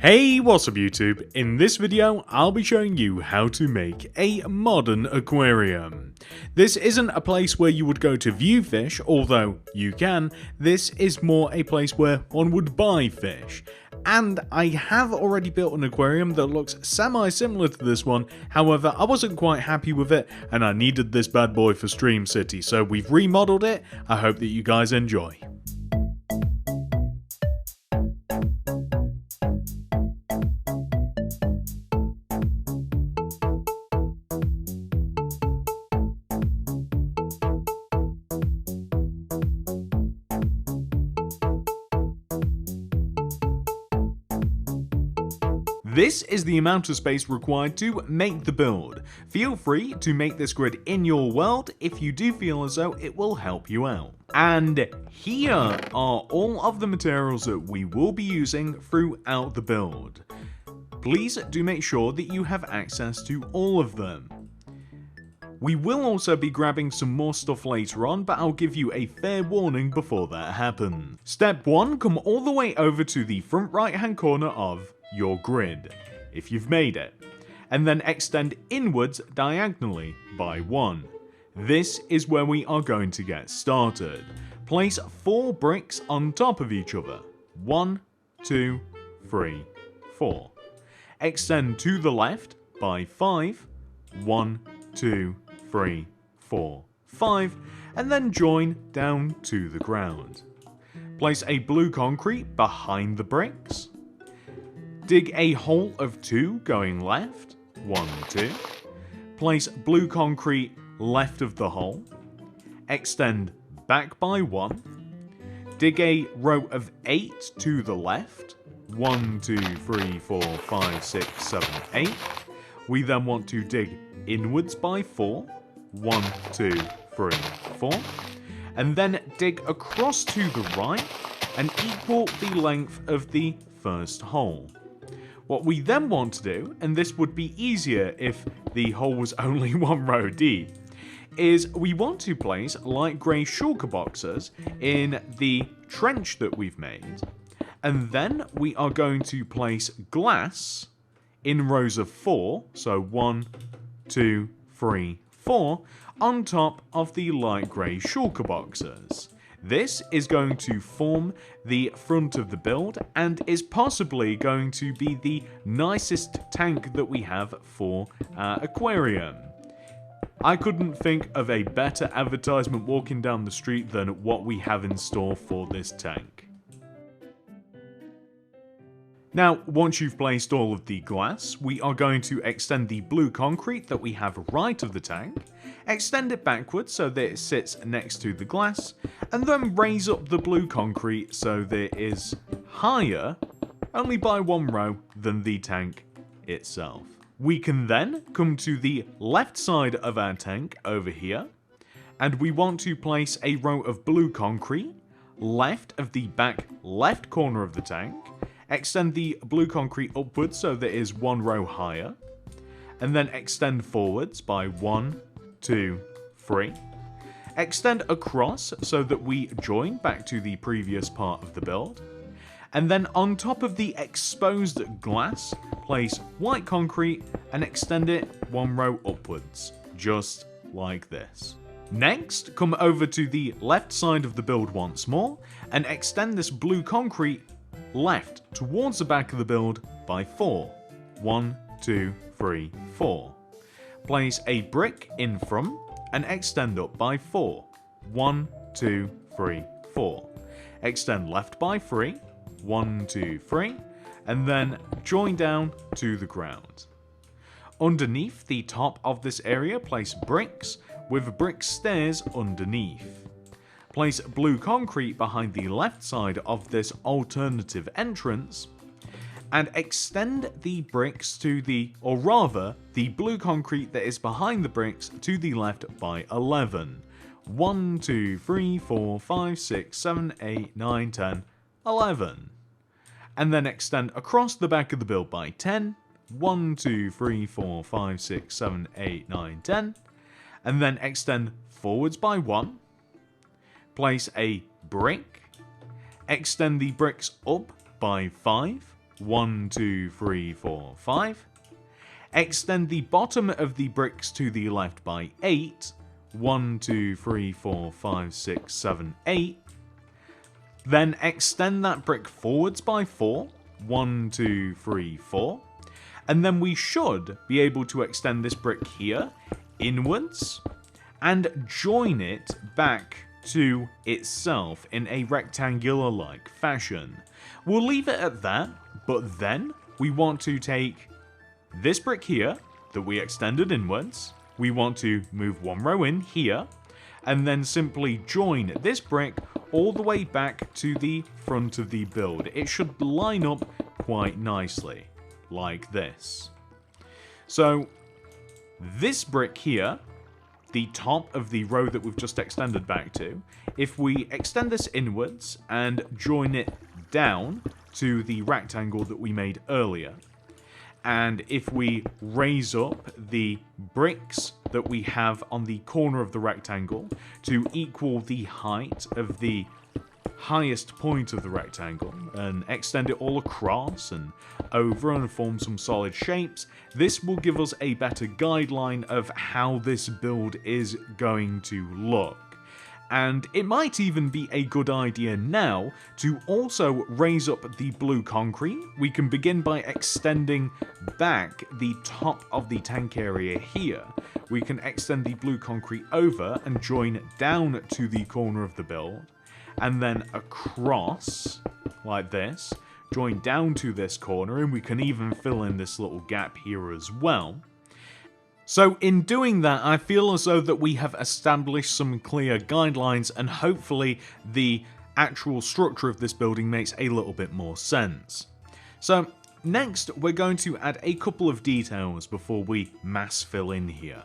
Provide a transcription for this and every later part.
Hey, what's up YouTube? In this video, I'll be showing you how to make a modern aquarium. This isn't a place where you would go to view fish, although you can. This is more a place where one would buy fish. And I have already built an aquarium that looks semi-similar to this one, however I wasn't quite happy with it and I needed this bad boy for Stream City, so we've remodeled it. I hope that you guys enjoy. This is the amount of space required to make the build. Feel free to make this grid in your world if you do feel as though it will help you out. And here are all of the materials that we will be using throughout the build. Please do make sure that you have access to all of them. We will also be grabbing some more stuff later on, but I'll give you a fair warning before that happens. Step 1, come all the way over to the front right hand corner of your grid, if you've made it, and then extend inwards diagonally by 1. This is where we are going to get started. Place 4 bricks on top of each other. 1, 2, 3, 4. Extend to the left by 5. 1, 2, 3, 4, 5, and then join down to the ground. Place a blue concrete behind the bricks. Dig a hole of 2 going left, 1, 2. Place blue concrete left of the hole. Extend back by 1. Dig a row of 8 to the left, 1, 2, 3, 4, 5, 6, 7, 8. We then want to dig inwards by 4, 1, 2, 3, 4. And then dig across to the right and equal the length of the first hole. What we then want to do, and this would be easier if the hole was only 1 row deep, is we want to place light grey shulker boxes in the trench that we've made, and then we are going to place glass in rows of 4, so 1, 2, 3, 4, on top of the light grey shulker boxes. This is going to form the front of the build and is possibly going to be the nicest tank that we have for our aquarium. I couldn't think of a better advertisement walking down the street than what we have in store for this tank. Now, once you've placed all of the glass, we are going to extend the blue concrete that we have right of the tank, extend it backwards so that it sits next to the glass, and then raise up the blue concrete so that it is higher, only by 1 row, than the tank itself. We can then come to the left side of our tank over here, and we want to place a row of blue concrete left of the back left corner of the tank. Extend the blue concrete upwards so that it is 1 row higher, and then extend forwards by 1, 2, 3. Extend across so that we join back to the previous part of the build, and then on top of the exposed glass, place white concrete and extend it 1 row upwards, just like this. Next, come over to the left side of the build once more, and extend this blue concrete left towards the back of the build by 4. 1, 2, 3, 4. Place a brick in front and extend up by 4. 1, 2, 3, 4. Extend left by 3. 1, 2, 3. And then join down to the ground. Underneath the top of this area, place bricks with brick stairs underneath. Place blue concrete behind the left side of this alternative entrance, and extend the bricks to the blue concrete that is behind the bricks to the left by 11. 1, 2, 3, 4, 5, 6, 7, 8, 9, 10, 11. And then extend across the back of the build by 10. 1, 2, 3, 4, 5, 6, 7, 8, 9, 10. And then extend forwards by 1. Place a brick, extend the bricks up by 5, 1, 2, 3, 4, 5. Extend the bottom of the bricks to the left by 8. 1, 2, 3, 4, 5, 6, 7, 8. Then extend that brick forwards by 4. 1, 2, 3, 4. And then we should be able to extend this brick here inwards and join it back to itself in a rectangular-like fashion. We'll leave it at that, but then we want to take this brick here that we extended inwards. We want to move one row in here and then simply join this brick all the way back to the front of the build. It should line up quite nicely, like this. So this brick here, the top of the row that we've just extended back to, if we extend this inwards and join it down to the rectangle that we made earlier, and if we raise up the bricks that we have on the corner of the rectangle to equal the height of the highest point of the rectangle and extend it all across and over and form some solid shapes, this will give us a better guideline of how this build is going to look. And it might even be a good idea now to also raise up the blue concrete. We can begin by extending back the top of the tank area here. We can extend the blue concrete over and join down to the corner of the build, and then across like this, join down to this corner, and we can even fill in this little gap here as well. So in doing that, I feel as though that we have established some clear guidelines, and hopefully the actual structure of this building makes a little bit more sense. So next, we're going to add a couple of details before we mass fill in here.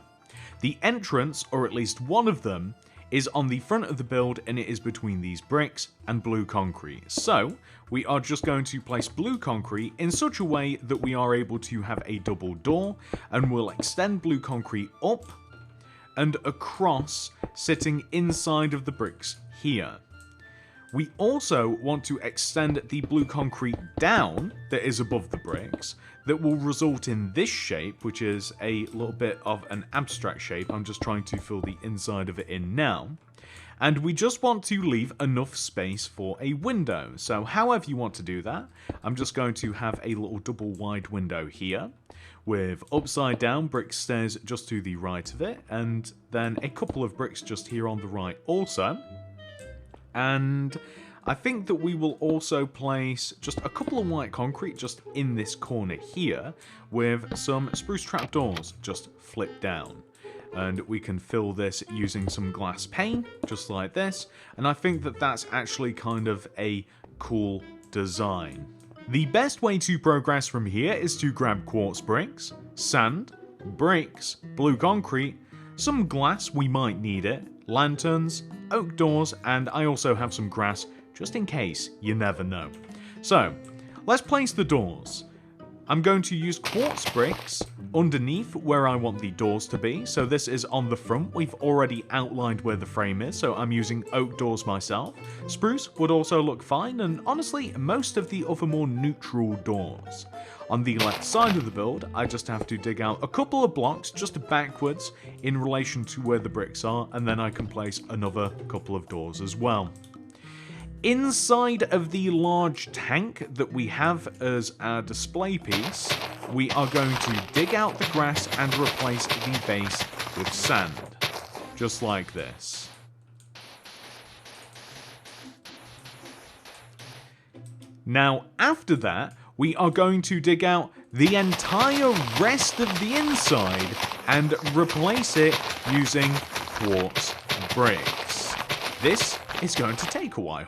The entrance, or at least one of them, is on the front of the build, and it is between these bricks and blue concrete. So we are just going to place blue concrete in such a way that we are able to have a double door, and we'll extend blue concrete up and across, sitting inside of the bricks here. We also want to extend the blue concrete down that is above the bricks. That will result in this shape, which is a little bit of an abstract shape. I'm just trying to fill the inside of it in now. And we just want to leave enough space for a window. So however you want to do that, I'm just going to have a little double wide window here with upside down brick stairs just to the right of it, and then a couple of bricks just here on the right also. And I think that we will also place just a couple of white concrete just in this corner here with some spruce trapdoors just flipped down. And we can fill this using some glass pane, just like this. And I think that that's actually kind of a cool design. The best way to progress from here is to grab quartz bricks, sand, bricks, blue concrete, some glass, we might need it, lanterns, oak doors, and I also have some grass just in case, you never know. So, let's place the doors. I'm going to use quartz bricks underneath where I want the doors to be. So this is on the front. We've already outlined where the frame is, so I'm using oak doors myself. Spruce would also look fine, and honestly, most of the other more neutral doors. On the left side of the build, I just have to dig out a couple of blocks just backwards in relation to where the bricks are, and then I can place another couple of doors as well. Inside of the large tank that we have as our display piece, we are going to dig out the grass and replace the base with sand, just like this. Now, after that, we are going to dig out the entire rest of the inside and replace it using quartz bricks. This is going to take a while.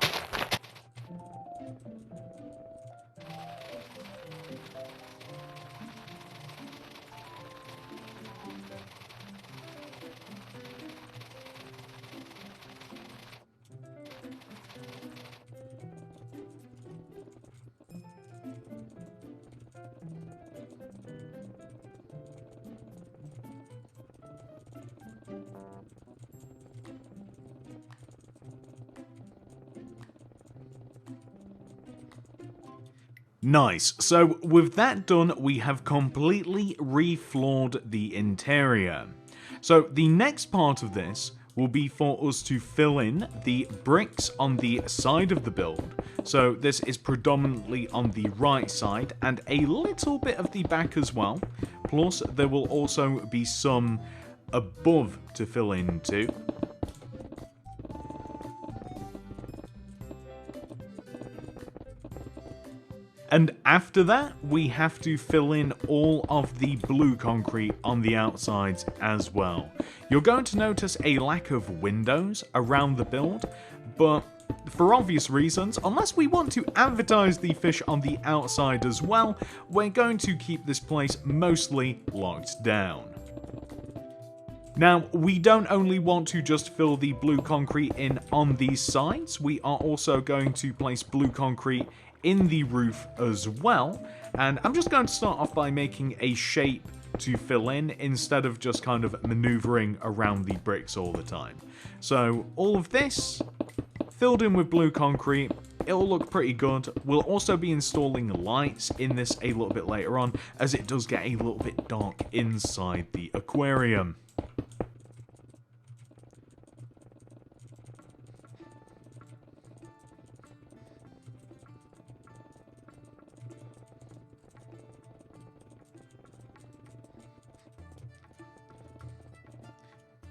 Nice. So with that done, we have completely refloored the interior. So the next part of this will be for us to fill in the bricks on the side of the build. So this is predominantly on the right side and a little bit of the back as well. Plus there will also be some above to fill in too. And after that, we have to fill in all of the blue concrete on the outsides as well. You're going to notice a lack of windows around the build, but for obvious reasons, unless we want to advertise the fish on the outside as well, we're going to keep this place mostly locked down. Now, we don't only want to just fill the blue concrete in on these sides, we are also going to place blue concrete in the roof as well, and I'm just going to start off by making a shape to fill in instead of just kind of maneuvering around the bricks all the time. So all of this filled in with blue concrete, it'll look pretty good. We'll also be installing lights in this a little bit later on, as it does get a little bit dark inside the aquarium.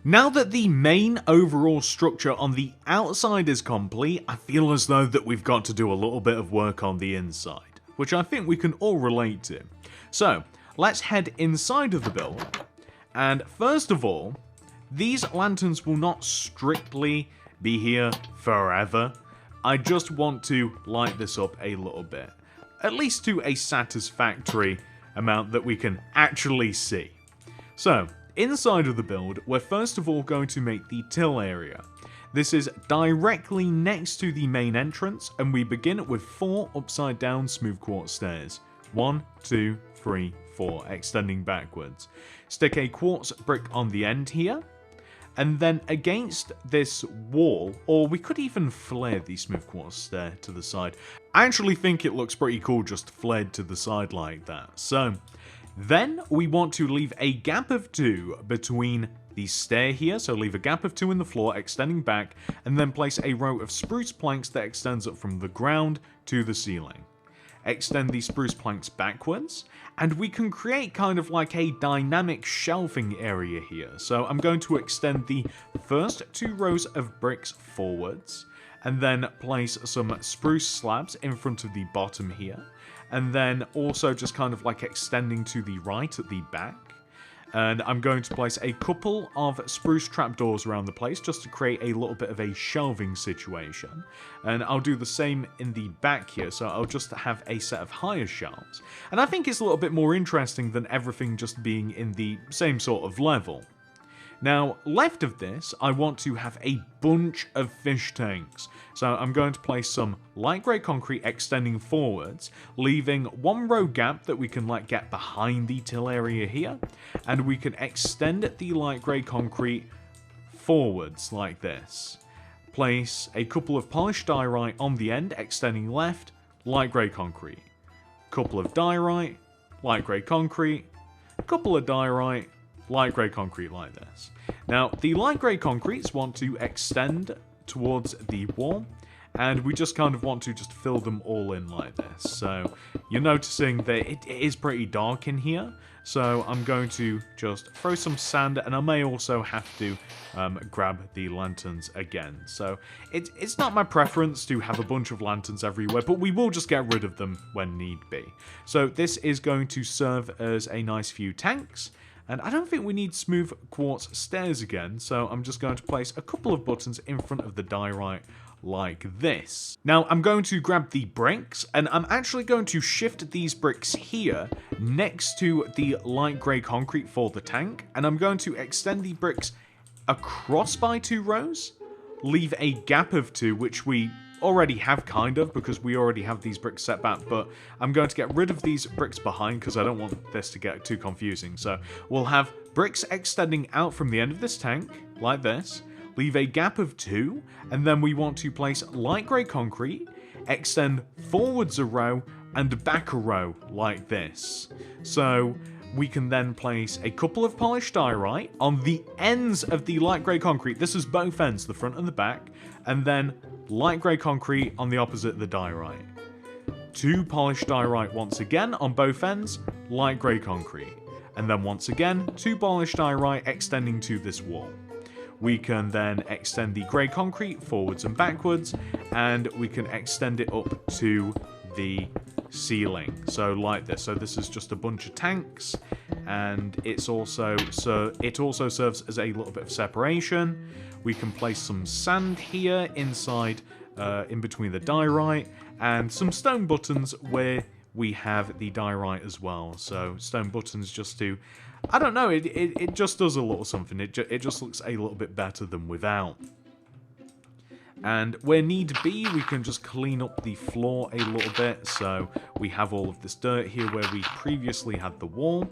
Now that the main overall structure on the outside is complete, I feel as though that we've got to do a little bit of work on the inside, which I think we can all relate to. So, let's head inside of the build, and first of all, these lanterns will not strictly be here forever. I just want to light this up a little bit, at least to a satisfactory amount that we can actually see. So, inside of the build, we're first of all going to make the till area. This is directly next to the main entrance, and we begin with 4 upside down smooth quartz stairs. 1, 2, 3, 4, extending backwards. Stick a quartz brick on the end here, and then against this wall, or we could even flare the smooth quartz stair to the side. I actually think it looks pretty cool just flared to the side like that. So then we want to leave a gap of 2 between the stair here, so leave a gap of 2 in the floor extending back, and then place a row of spruce planks that extends up from the ground to the ceiling. Extend the spruce planks backwards, and we can create kind of like a dynamic shelving area here. So I'm going to extend the first 2 rows of bricks forwards, and then place some spruce slabs in front of the bottom here. And then also just kind of like extending to the right at the back. And I'm going to place a couple of spruce trapdoors around the place just to create a little bit of a shelving situation. And I'll do the same in the back here, so I'll just have a set of higher shelves. And I think it's a little bit more interesting than everything just being in the same sort of level. Now, left of this, I want to have a bunch of fish tanks. So I'm going to place some light grey concrete extending forwards, leaving 1 row gap that we can get behind the till area here, and we can extend the light grey concrete forwards like this. Place a couple of polished diorite on the end, extending left, light grey concrete. Couple of diorite, light grey concrete, couple of diorite, light grey concrete like this. Now, the light grey concretes want to extend towards the wall, and we just kind of want to just fill them all in like this. So you're noticing that it is pretty dark in here, so I'm going to just throw some sand, and I may also have to grab the lanterns again. So it's not my preference to have a bunch of lanterns everywhere, but we will just get rid of them when need be. So this is going to serve as a nice few tanks. And I don't think we need smooth quartz stairs again, so I'm just going to place a couple of buttons in front of the diorite like this. Now, I'm going to grab the bricks, and I'm actually going to shift these bricks here next to the light grey concrete for the tank, and I'm going to extend the bricks across by 2 rows, leave a gap of 2, which we already have kind of, because we already have these bricks set back, but I'm going to get rid of these bricks behind because I don't want this to get too confusing. So we'll have bricks extending out from the end of this tank like this, leave a gap of 2, and then we want to place light grey concrete, extend forwards a row, and back a row like this. So we can then place a couple of polished diorite on the ends of the light grey concrete. This is both ends, the front and the back, and then light grey concrete on the opposite of the diorite. 2 polished diorite once again on both ends, light grey concrete. And then once again, 2 polished diorite extending to this wall. We can then extend the grey concrete forwards and backwards, and we can extend it up to the ceiling. So like this. So this is just a bunch of tanks, and it also serves as a little bit of separation. We can place some sand here inside, in between the diorite, and some stone buttons where we have the diorite as well. So stone buttons just to, I don't know, it just does a little something. It just looks a little bit better than without. And where need be, we can just clean up the floor a little bit. So we have all of this dirt here where we previously had the wall.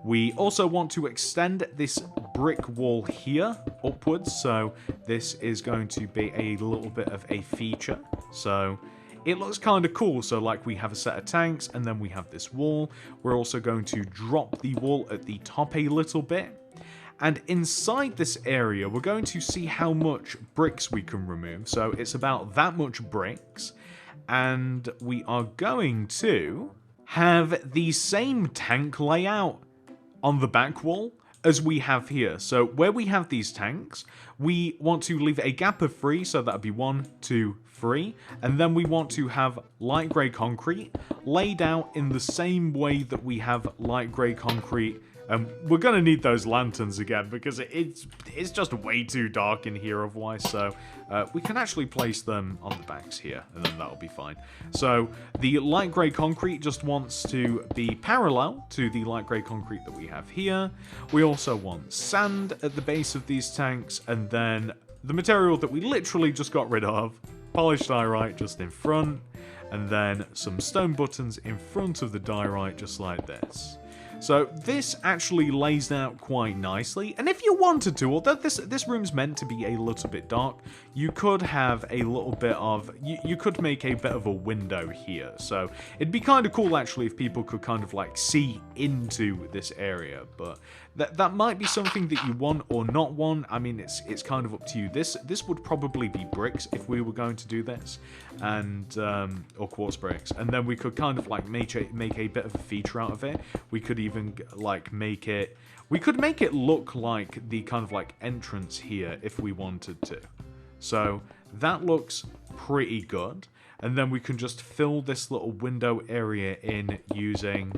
We also want to extend this brick wall here upwards. So this is going to be a little bit of a feature. So it looks kind of cool. So like we have a set of tanks and then we have this wall. We're also going to drop the wall at the top a little bit. And inside this area, we're going to see how much bricks we can remove. So it's about that much bricks. And we are going to have the same tank layout on the back wall as we have here. So where we have these tanks, we want to leave a gap of 3. So that would be 1, 2, 3. And then we want to have light grey concrete laid out in the same way that we have light grey concrete. We're going to need those lanterns again because it's just way too dark in here otherwise. So we can actually place them on the backs here and then that'll be fine. So the light grey concrete just wants to be parallel to the light grey concrete that we have here. We also want sand at the base of these tanks, and then the material that we literally just got rid of, polished diorite just in front, and then some stone buttons in front of the diorite just like this. So this actually lays out quite nicely, and if you wanted to, although this room's meant to be a little bit dark, you could have a little bit of, you could make a bit of a window here. So it'd be kind of cool actually if people could kind of like see into this area, but that might be something that you want or not want. I mean, it's kind of up to you. This would probably be bricks if we were going to do this, and or quartz bricks, and then we could kind of like make a bit of a feature out of it. We could even like make it look like the kind of like entrance here if we wanted to. So that looks pretty good, and then we can just fill this little window area in using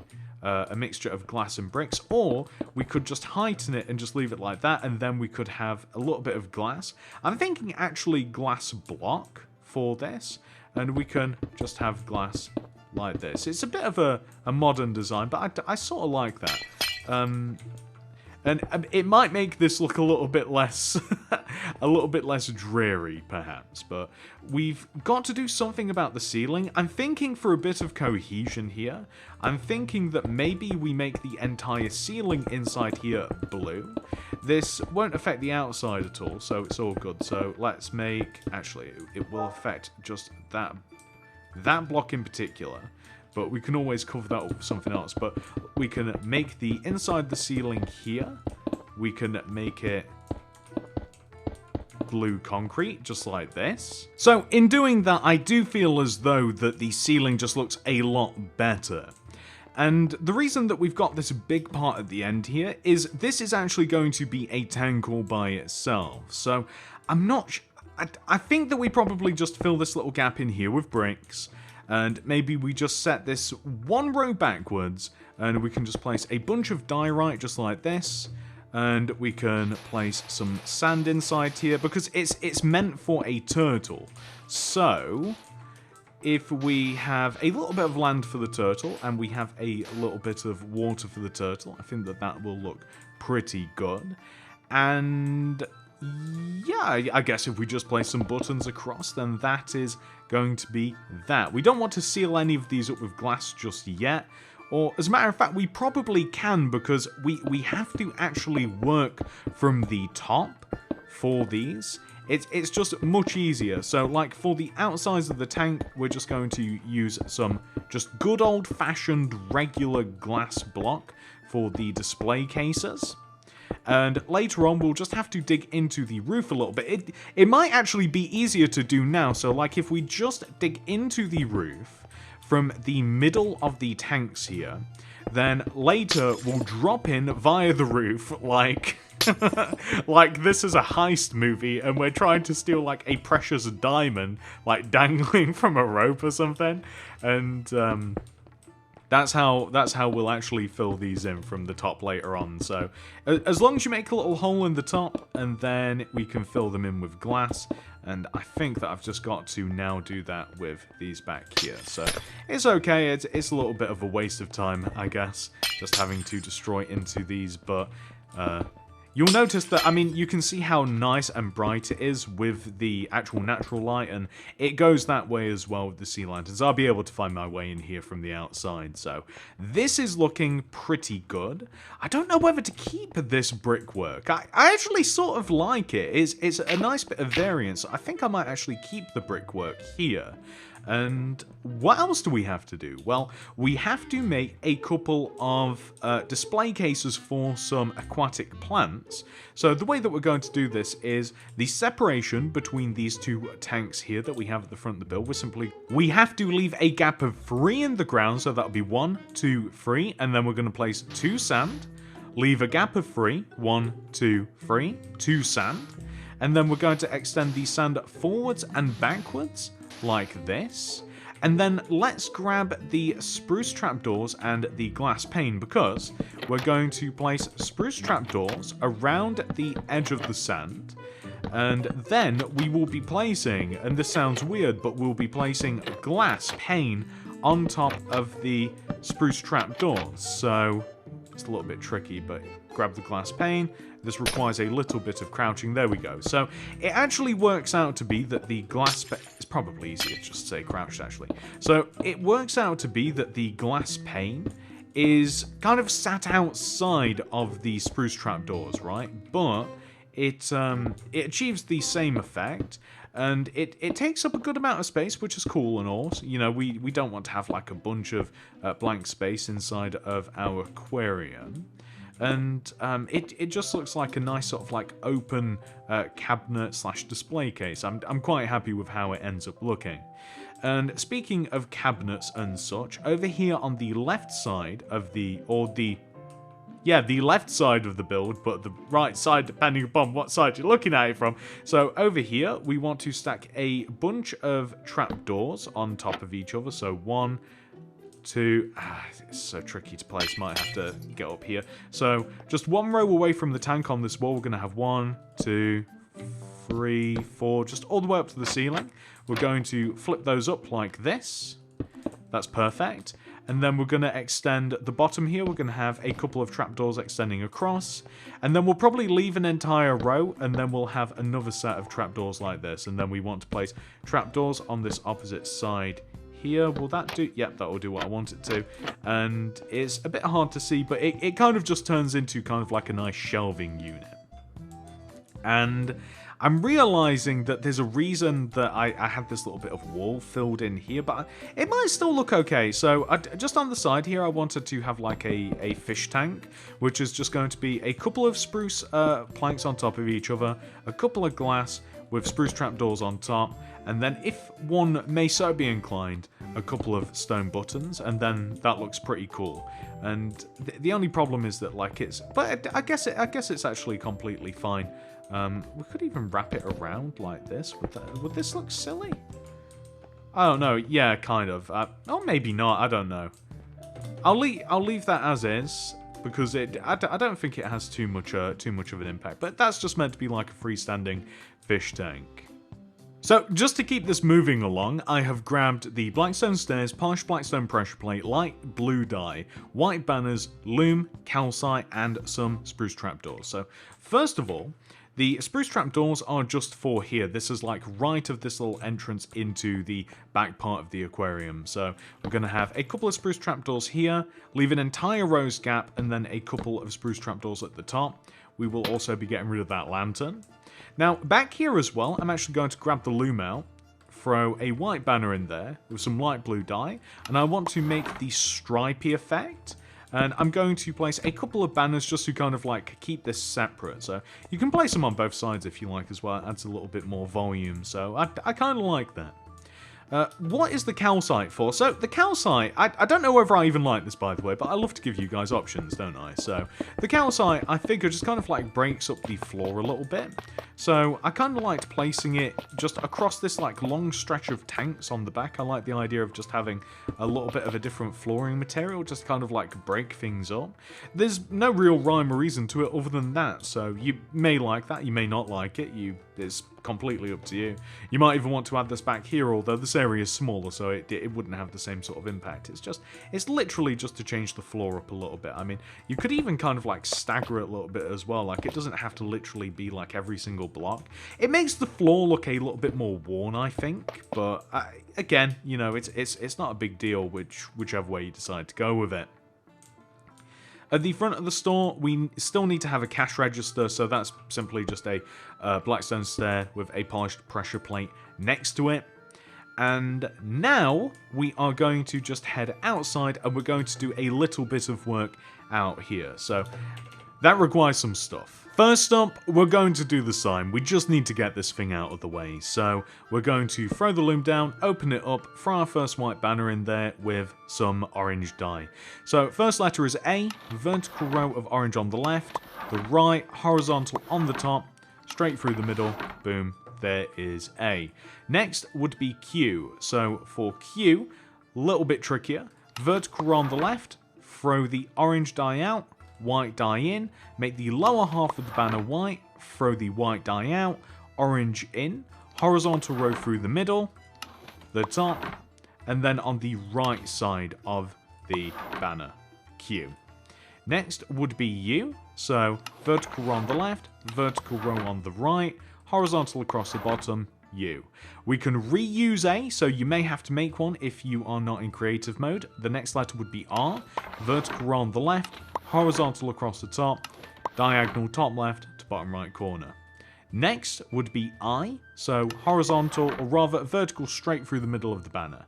a mixture of glass and bricks, or we could just heighten it and just leave it like that, and then we could have a little bit of glass. I'm thinking actually glass block for this, and we can just have glass like this. It's a bit of a modern design, but I sort of like that. And it might make this look a little bit less dreary, perhaps, but we've got to do something about the ceiling. I'm thinking for a bit of cohesion here, I'm thinking that maybe we make the entire ceiling inside here blue. This won't affect the outside at all, so it's all good. So let's make, actually, it will affect just that block in particular. But we can always cover that up with something else. But we can make the inside the ceiling here. We can make it blue concrete, just like this. So in doing that, I do feel as though that the ceiling just looks a lot better. And the reason that we've got this big part at the end here is this is actually going to be a tank all by itself. So I'm not... I think that we probably just fill this little gap in here with bricks. And maybe we just set this one row backwards, and we can just place a bunch of diorite just like this, and we can place some sand inside here because it's meant for a turtle. So if we have a little bit of land for the turtle and we have a little bit of water for the turtle, I think that will look pretty good. And yeah, I guess if we just place some buttons across, then that is going to be that. We don't want to seal any of these up with glass just yet. Or, as a matter of fact, we probably can because we have to actually work from the top for these it's just much easier. So like for the outsides of the tank, we're just going to use some just good old-fashioned regular glass block for the display cases. And later on, we'll just have to dig into the roof a little bit. It might actually be easier to do now. So like if we just dig into the roof from the middle of the tanks here, then later we'll drop in via the roof like like this is a heist movie and we're trying to steal like a precious diamond like dangling from a rope or something. And that's how we'll actually fill these in from the top later on. So as long as you make a little hole in the top, and then we can fill them in with glass. And I think that I've just got to now do that with these back here. So it's okay. It's a little bit of a waste of time, I guess, just having to destroy into these. But you'll notice that, I mean, you can see how nice and bright it is with the actual natural light, and it goes that way as well with the sea lanterns. I'll be able to find my way in here from the outside, so this is looking pretty good. I don't know whether to keep this brickwork. I actually sort of like it. It's a nice bit of variance. I think I might actually keep the brickwork here. And what else do we have to do? Well, we have to make a couple of display cases for some aquatic plants. So the way that we're going to do this is the separation between these two tanks here that we have at the front of the build. We have to leave a gap of 3 in the ground, so that'll be 1, 2, 3, and then we're going to place 2 sand, leave a gap of 3, 1, 2, 3, 2 sand, and then we're going to extend the sand forwards and backwards like this. And then let's grab the spruce trapdoors and the glass pane, because we're going to place spruce trapdoors around the edge of the sand. And then we will be placing, and this sounds weird, but we'll be placing glass pane on top of the spruce trapdoors. So it's a little bit tricky, but grab the glass pane. This requires a little bit of crouching. There we go. So it actually works out to be that the glass pane... It's probably easier to just say crouched, actually. So it works out to be that the glass pane is kind of sat outside of the spruce trapdoors, right? But it achieves the same effect. And it takes up a good amount of space, which is cool and all. You know, we don't want to have like a bunch of blank space inside of our aquarium. And it just looks like a nice sort of like open cabinet slash display case. I'm quite happy with how it ends up looking. And speaking of cabinets and such, over here on the left side of the left side of the build, but the right side depending upon what side you're looking at it from. So over here, we want to stack a bunch of trapdoors on top of each other. So 1, 2, it's so tricky to place, might have to get up here. So just 1 row away from the tank on this wall, we're going to have 1, 2, 3, 4, just all the way up to the ceiling. We're going to flip those up like this. That's perfect. And then we're going to extend the bottom here. We're going to have a couple of trapdoors extending across. And then we'll probably leave an entire row, and then we'll have another set of trapdoors like this. And then we want to place trapdoors on this opposite side here. Will that do? Yep, that will do what I want it to. And it's a bit hard to see, but it kind of just turns into kind of like a nice shelving unit. And I'm realizing that there's a reason that I have this little bit of wall filled in here, but it might still look okay. So just on the side here, I wanted to have like a fish tank, which is just going to be a couple of spruce planks on top of each other, a couple of glass with spruce trapdoors on top, and then if one may so be inclined, a couple of stone buttons, and then that looks pretty cool. And the only problem is that like but I guess it's actually completely fine. We could even wrap it around like this. Would this look silly? I don't know. Yeah, kind of. Or maybe not. I don't know. I'll leave that as is, because I don't think it has too much of an impact. But that's just meant to be like a freestanding fish tank. So, just to keep this moving along, I have grabbed the blackstone stairs, polished blackstone pressure plate, light blue dye, white banners, loom, calcite, and some spruce trapdoors. So, first of all, the spruce trapdoors are just for here. This is like right of this little entrance into the back part of the aquarium. So we're going to have a couple of spruce trapdoors here, leave an entire rose gap, and then a couple of spruce trapdoors at the top. we will also be getting rid of that lantern. Now, back here as well, I'm actually going to grab the loom out, throw a white banner in there with some light blue dye, and I want to make the stripy effect. And I'm going to place a couple of banners just to kind of like keep this separate. So you can place them on both sides if you like as well. It adds a little bit more volume. So I kind of like that. What is the calcite for? So the calcite, I don't know whether I even like this, by the way, but I love to give you guys options, don't I? So the calcite, I figure, just kind of like breaks up the floor a little bit. So I kind of liked placing it just across this like long stretch of tanks on the back. I like the idea of just having a little bit of a different flooring material, just kind of like break things up. There's no real rhyme or reason to it other than that. So you may like that, you may not like it. It's completely up to you. You might even want to add this back here, although this area is smaller, so it wouldn't have the same sort of impact. It's literally just to change the floor up a little bit. I mean, you could even kind of like stagger it a little bit as well. Like, it doesn't have to literally be like every single block. It makes the floor look a little bit more worn, I think, but again, you know, it's not a big deal whichever way you decide to go with it. At the front of the store, we still need to have a cash register, so that's simply just a blackstone stair with a polished pressure plate next to it. And now we are going to just head outside and we're going to do a little bit of work out here. So that requires some stuff. First up, we're going to do the sign. We just need to get this thing out of the way. So we're going to throw the loom down, open it up, throw our first white banner in there with some orange dye. So first letter is A, vertical row of orange on the left, the right, horizontal on the top, straight through the middle, boom, there is A. Next would be Q. So for Q, a little bit trickier, vertical row on the left, throw the orange dye out, white dye in, make the lower half of the banner white, throw the white dye out, orange in, horizontal row through the middle, the top, and then on the right side of the banner, Q. Next would be U, so vertical row on the left, vertical row on the right, horizontal across the bottom, U. We can reuse A, so you may have to make one if you are not in creative mode. The next letter would be R, vertical row on the left, horizontal across the top, diagonal top left to bottom right corner. Next would be I, so horizontal, or rather vertical straight through the middle of the banner.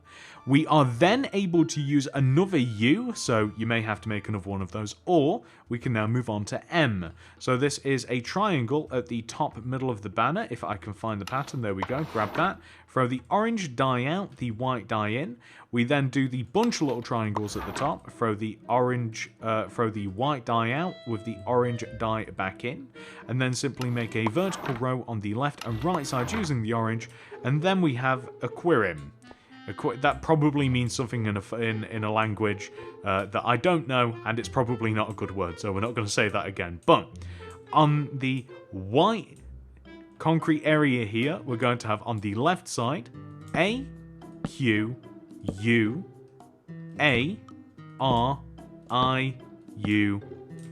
We are then able to use another U, so you may have to make another one of those, or we can now move on to M. So this is a triangle at the top middle of the banner. If I can find the pattern, there we go, grab that. Throw the orange dye out, the white dye in. We then do the bunch of little triangles at the top, throw the white dye out with the orange dye back in, and then simply make a vertical row on the left and right side using the orange, and then we have Aquarium. That probably means something in a language that I don't know, and it's probably not a good word, so we're not going to say that again. But on the white concrete area here, we're going to have on the left side A, Q, U, A, R, I, U,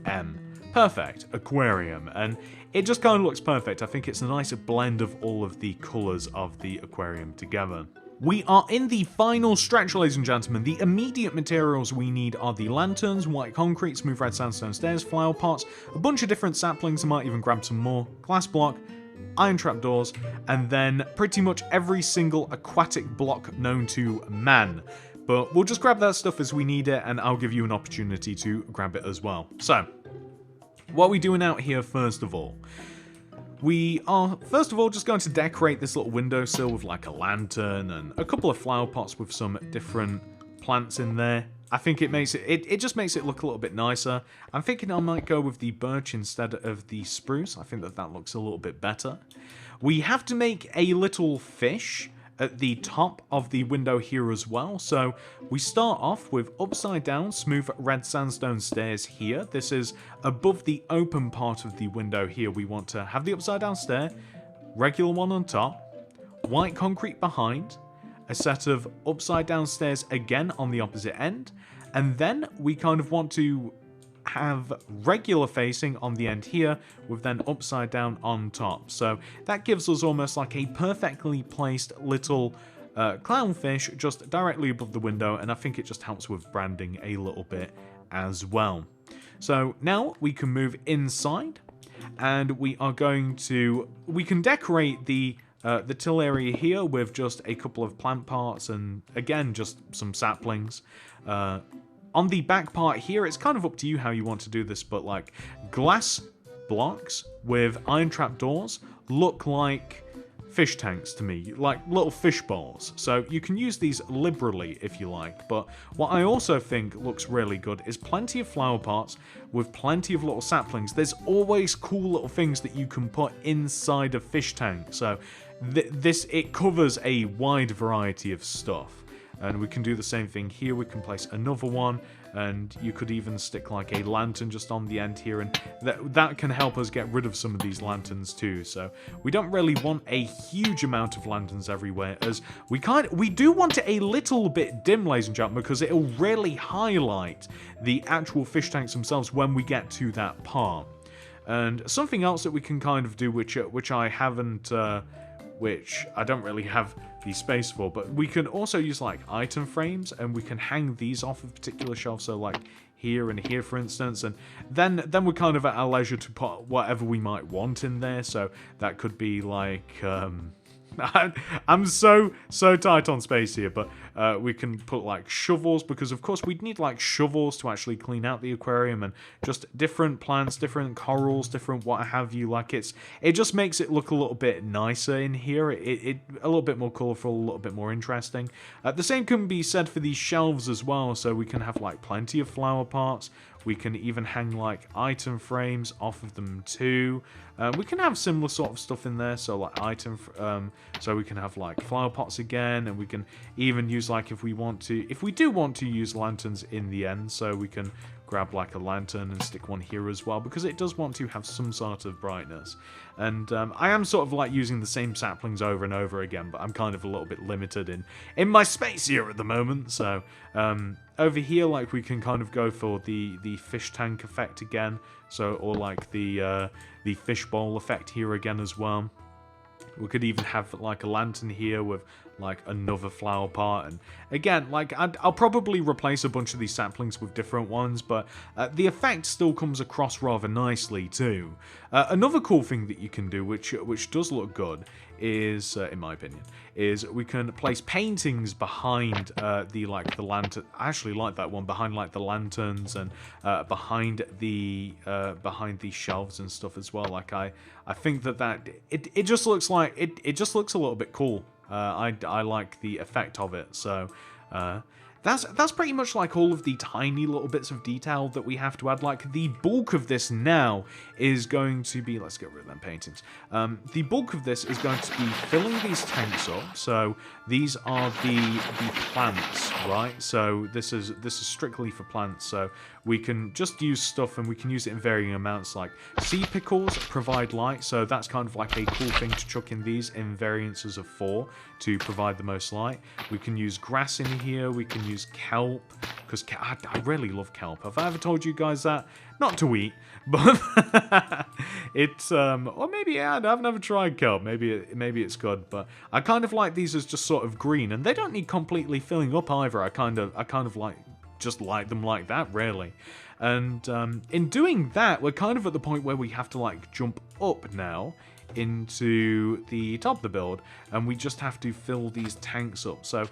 M. Perfect. Aquarium. And it just kind of looks perfect. I think it's a nice blend of all of the colours of the aquarium together. We are in the final stretch, ladies and gentlemen. The immediate materials we need are the lanterns, white concrete, smooth red sandstone stairs, flower pots, a bunch of different saplings, I might even grab some more, glass block, iron trapdoors, and then pretty much every single aquatic block known to man. But we'll just grab that stuff as we need it, and I'll give you an opportunity to grab it as well. So, what are we doing out here first of all? We are, first of all, just going to decorate this little windowsill with like a lantern and a couple of flower pots with some different plants in there. I think it makes it just makes it look a little bit nicer. I'm thinking I might go with the birch instead of the spruce. I think that looks a little bit better. We have to make a little fish at the top of the window here as well. So we start off with upside down smooth red sandstone stairs here. This is above the open part of the window here. We want to have the upside down stair, regular one on top, white concrete behind, a set of upside down stairs again on the opposite end, and then we kind of want to have regular facing on the end here with then upside down on top. So that gives us almost like a perfectly placed little clownfish just directly above the window, and I think it just helps with branding a little bit as well. So now we can move inside, and we can decorate the till area here with just a couple of plant parts and again just some saplings. On the back part here, it's kind of up to you how you want to do this, but like glass blocks with iron trap doors look like fish tanks to me, like little fish bowls. So you can use these liberally if you like, but what I also think looks really good is plenty of flower pots with plenty of little saplings. There's always cool little things that you can put inside a fish tank, so it covers a wide variety of stuff. And we can do the same thing here. We can place another one, and you could even stick like a lantern just on the end here, and that can help us get rid of some of these lanterns too. So we don't really want a huge amount of lanterns everywhere, as we do want it a little bit dim, ladies and gentlemen, because it'll really highlight the actual fish tanks themselves when we get to that part. And something else that we can kind of do, which I haven't, which I don't really have the space for, but we can also use like item frames, and we can hang these off of particular shelves, so like here and here for instance, and then we're kind of at our leisure to put whatever we might want in there. So that could be like I'm so tight on space here, but we can put like shovels, because of course we'd need like shovels to actually clean out the aquarium, and just different plants, different corals, different what have you. Like it just makes it look a little bit nicer in here. It a little bit more colorful, a little bit more interesting. The same can be said for these shelves as well, so we can have like plenty of flower pots. We can even hang like item frames off of them too. We can have similar sort of stuff in there, so like so we can have like flower pots again, and we can even use like if we do want to use lanterns in the end, so we can grab like a lantern and stick one here as well, because it does want to have some sort of brightness. And I am sort of like using the same saplings over and over again, but I'm kind of a little bit limited in my space here at the moment. So over here, like we can kind of go for the fish tank effect again, so, or like the fish bowl effect here again as well. We could even have like a lantern here with like another flower pot, and again, like I'll probably replace a bunch of these saplings with different ones, but the effect still comes across rather nicely too. Another cool thing that you can do, which does look good, is in my opinion, is we can place paintings behind the lantern. I actually like that one, behind like the lanterns, and behind the shelves and stuff as well. Like I think that it just looks like it just looks a little bit cool. I like the effect of it. So that's pretty much like all of the tiny little bits of detail that we have to add. Like the bulk of this now is going to be, let's get rid of them paintings. The bulk of this is going to be filling these tanks up. So these are the plants, right? So this is strictly for plants. So we can just use stuff, and we can use it in varying amounts. Like sea pickles provide light, so that's kind of like a cool thing to chuck in these in variances of 4 to provide the most light. We can use grass in here. We can use kelp, because I really love kelp. Have I ever told you guys that? Not to eat, but it's or maybe I've never tried kelp. Maybe it's good, but I kind of like these as just sort of green, and they don't need completely filling up either. I kind of like just like them like that, really. And in doing that, we're kind of at the point where we have to like jump up now into the top of the build, and we just have to fill these tanks up. So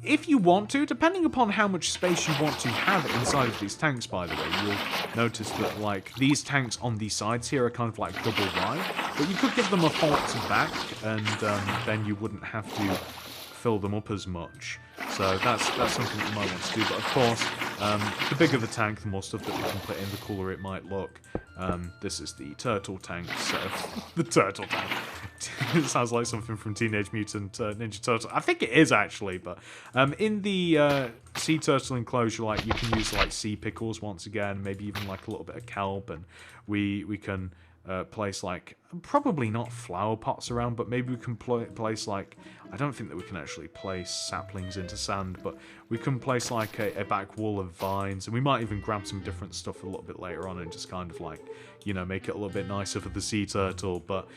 if you want to, depending upon how much space you want to have inside of these tanks, by the way, you'll notice that like these tanks on the sides here are kind of like double wide, but you could give them a forked back, and then you wouldn't have to fill them up as much. So that's something that you might want to do. But of course, the bigger the tank, the more stuff that we can put in, the cooler it might look. This is the turtle tank, so the turtle tank. It sounds like something from Teenage Mutant Ninja Turtle. I think it is actually, but in the sea turtle enclosure, like you can use like sea pickles once again, maybe even like a little bit of kelp, and we can place like, probably not flower pots around, but maybe we can place like, I don't think that we can actually place saplings into sand, but we can place like a back wall of vines, and we might even grab some different stuff a little bit later on and just kind of like, you know, make it a little bit nicer for the sea turtle. But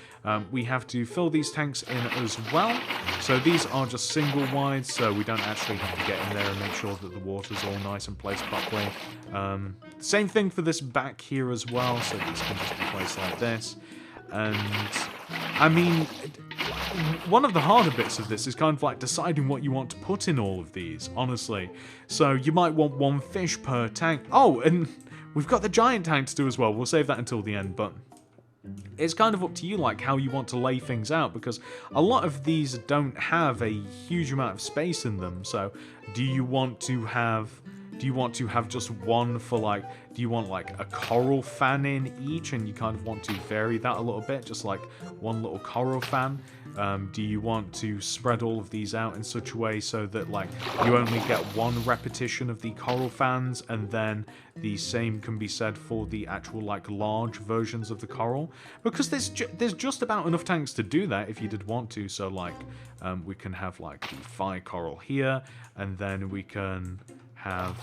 we have to fill these tanks in as well. So these are just single wides, so we don't actually have to get in there and make sure that the water's all nice and placed properly. same thing for this back here as well, so these can just be placed like this. And, I mean, one of the harder bits of this is kind of like deciding what you want to put in all of these, honestly. So you might want one fish per tank. Oh, and we've got the giant tank to do as well. We'll save that until the end, but it's kind of up to you, like, how you want to lay things out, because a lot of these don't have a huge amount of space in them. So do you want to have just one for, like, do you want like a coral fan in each, and you kind of want to vary that a little bit, just like one little coral fan? Do you want to spread all of these out in such a way so that, like, you only get one repetition of the coral fans, and then the same can be said for the actual, like, large versions of the coral? Because there's just about enough tanks to do that if you did want to. So, like, we can have, like, the fire coral here, and then we can have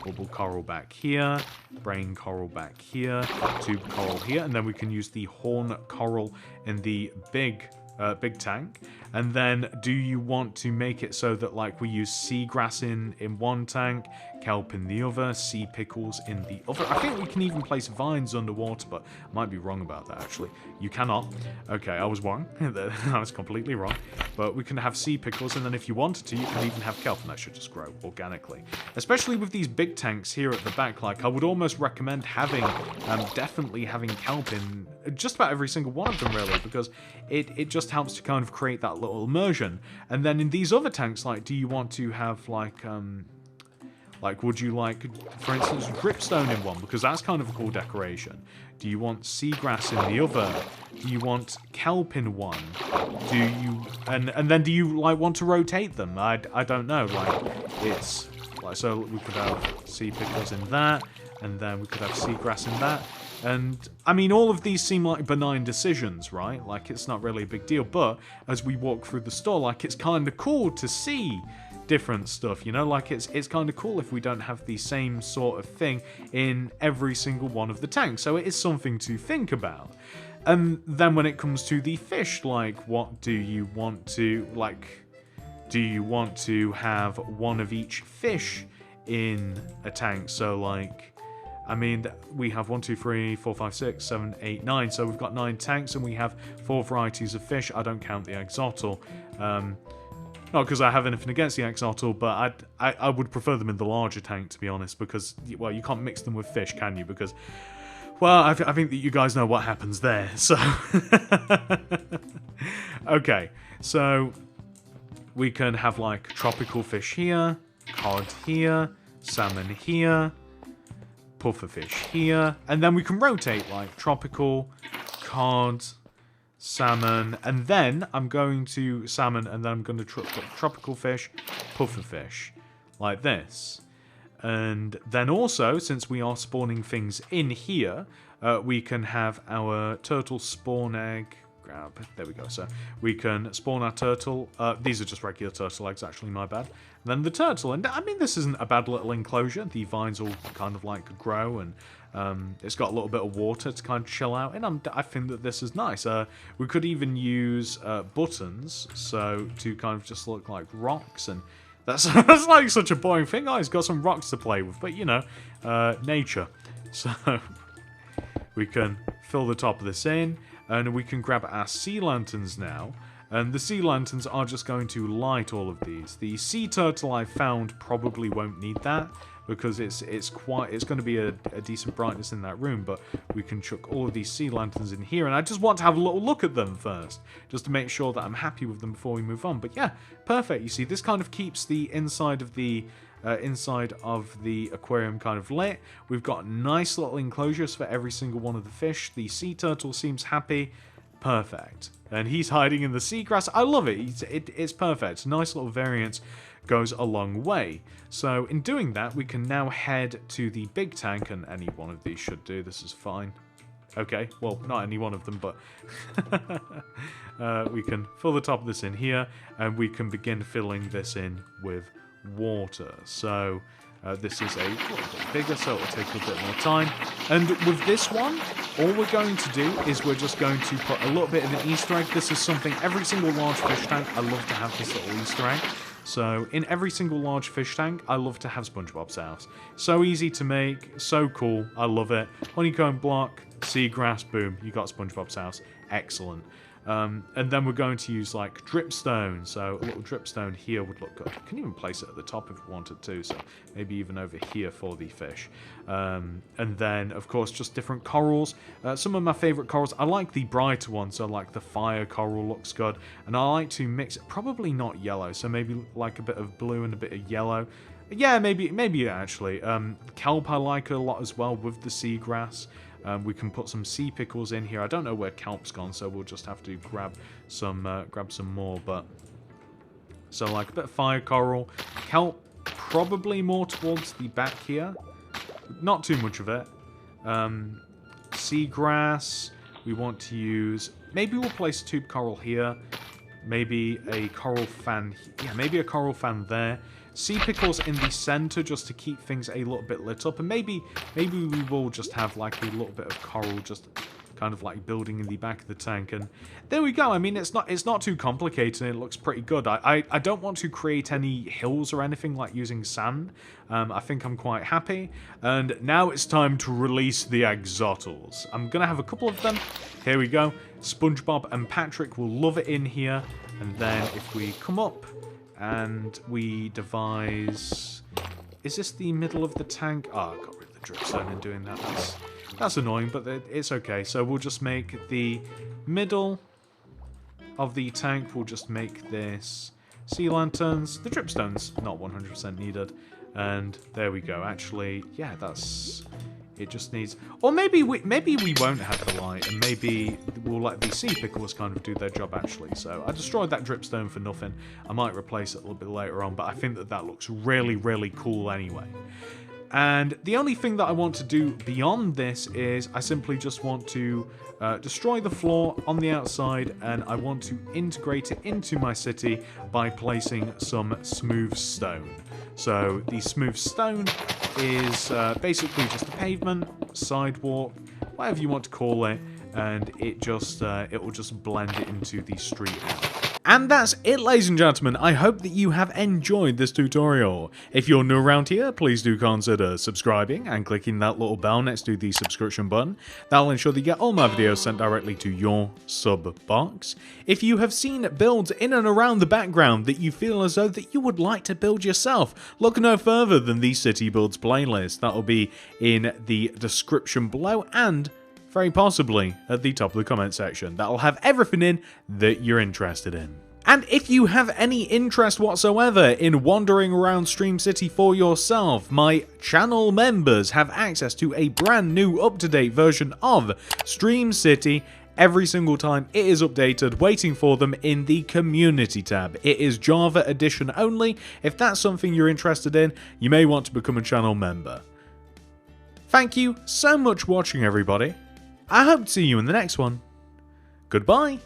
bubble coral back here, brain coral back here, tube coral here, and then we can use the horn coral in the big tank. And then do you want to make it so that, like, we use seagrass in one tank, kelp in the other, sea pickles in the other? I think we can even place vines underwater, but I might be wrong about that, actually. You cannot. Okay, I was wrong. I was completely wrong. But we can have sea pickles, and then if you wanted to, you can even have kelp, and that should just grow organically. Especially with these big tanks here at the back, like, I would almost recommend having, definitely having kelp in just about every single one of them, really, because it just helps to kind of create that little immersion. And then in these other tanks, like, do you want to have, like, would you like, for instance, dripstone in one? Because that's kind of a cool decoration. Do you want seagrass in the other? Do you want kelp in one? Do you, and then do you, like, want to rotate them? I don't know, like, it's, like, so we could have sea pickles in that, and then we could have seagrass in that. And, I mean, all of these seem like benign decisions, right? Like, it's not really a big deal, but as we walk through the store, like, it's kind of cool to see different stuff, you know? Like, it's kind of cool if we don't have the same sort of thing in every single one of the tanks, so it is something to think about. And then when it comes to the fish, like, what do you want to, like, do you want to have one of each fish in a tank? So, like, I mean, we have 1, 2, 3, 4, 5, 6, 7, 8, 9. So we've got 9 tanks, and we have 4 varieties of fish. I don't count the axolotl. Not because I have anything against the axolotl, but I would prefer them in the larger tank, to be honest, because, well, you can't mix them with fish, can you? Because, well, I think that you guys know what happens there, so... Okay, so we can have, like, tropical fish here, cod here, salmon here, pufferfish here, and then we can rotate, like, tropical, cod, salmon, and then I'm going to salmon, and then I'm going to put tropical fish, pufferfish, like this. And then also, since we are spawning things in here, we can have our turtle spawn egg. Grab, there we go. So we can spawn our turtle. These are just regular turtle eggs, actually, my bad. And then the turtle, and I mean, this isn't a bad little enclosure. The vines all kind of like grow, and it's got a little bit of water to kind of chill out. And I think that this is nice. We could even use buttons, so to kind of just look like rocks, and that's like such a boring thing. Oh, he's got some rocks to play with, but you know, nature. So we can fill the top of this in. And we can grab our sea lanterns now. And the sea lanterns are just going to light all of these. The sea turtle I found probably won't need that, because it's going to be a decent brightness in that room. But we can chuck all of these sea lanterns in here. And I just want to have a little look at them first, just to make sure that I'm happy with them before we move on. But yeah, perfect. You see, this kind of keeps the inside of the aquarium kind of lit. We've got nice little enclosures for every single one of the fish. The sea turtle seems happy. Perfect. And he's hiding in the seagrass. I love it. It's perfect. Nice little variance goes a long way. So in doing that, we can now head to the big tank, and any one of these should do. This is fine. Okay, well, not any one of them, but we can fill the top of this in here, and we can begin filling this in with water. So this is a little bit bigger, so it'll take a bit more time. And with this one, all we're going to do is we're just going to put a little bit of an Easter egg. This is something every single large fish tank, I love to have this little Easter egg. So in every single large fish tank, I love to have SpongeBob's house. So easy to make, so cool, I love it. Honeycomb block, seagrass, boom, you got SpongeBob's house. Excellent. And then we're going to use like dripstone. So a little dripstone here would look good. I can even place it at the top if we wanted to. So maybe even over here for the fish. And then of course just different corals. Some of my favorite corals. I like the brighter ones. So like the fire coral looks good. And I like to mix it. Probably not yellow. So maybe like a bit of blue and a bit of yellow. Yeah, maybe actually. Kelp I like a lot as well with the seagrass. We can put some sea pickles in here. I don't know where kelp's gone, so we'll just have to grab some more. But so like a bit of fire coral, kelp probably more towards the back here. Not too much of it. Seagrass. We want to use. Maybe we'll place a tube coral here. Maybe a coral fan. Yeah, maybe a coral fan there. Sea pickles in the center just to keep things a little bit lit up, and maybe we will just have like a little bit of coral just kind of like building in the back of the tank, and there we go. I mean, it's not too complicated and it looks pretty good. I don't want to create any hills or anything like using sand. I think I'm quite happy, and now it's time to release the axolotls. I'm gonna have a couple of them. Here we go. SpongeBob and Patrick will love it in here, and then if we come up and we devise... Is this the middle of the tank? Oh, I got rid of the dripstone in doing that. That's annoying, but it's okay. So we'll just make the middle of the tank. We'll just make this sea lanterns. The dripstone's not 100% needed. And there we go. Actually, yeah, that's... It just needs... Or maybe we won't have the light, and maybe we'll let the sea pickles kind of do their job, actually. So I destroyed that dripstone for nothing. I might replace it a little bit later on, but I think that looks really, really cool anyway. And the only thing that I want to do beyond this is I simply just want to destroy the floor on the outside, and I want to integrate it into my city by placing some smooth stone. So the smooth stone is basically just a pavement, sidewalk, whatever you want to call it, and it will just blend it into the street. And that's it, ladies and gentlemen. I hope that you have enjoyed this tutorial. If you're new around here, please do consider subscribing and clicking that little bell next to the subscription button. That'll ensure that you get all my videos sent directly to your sub box. If you have seen builds in and around the background that you feel as though that you would like to build yourself, look no further than the City Builds playlist. That'll be in the description below, and very possibly at the top of the comment section. That'll have everything in that you're interested in. And if you have any interest whatsoever in wandering around Stream City for yourself, my channel members have access to a brand new up-to-date version of Stream City every single time it is updated, waiting for them in the community tab. It is Java edition only. If that's something you're interested in, you may want to become a channel member. Thank you so much for watching, everybody. I hope to see you in the next one. Goodbye.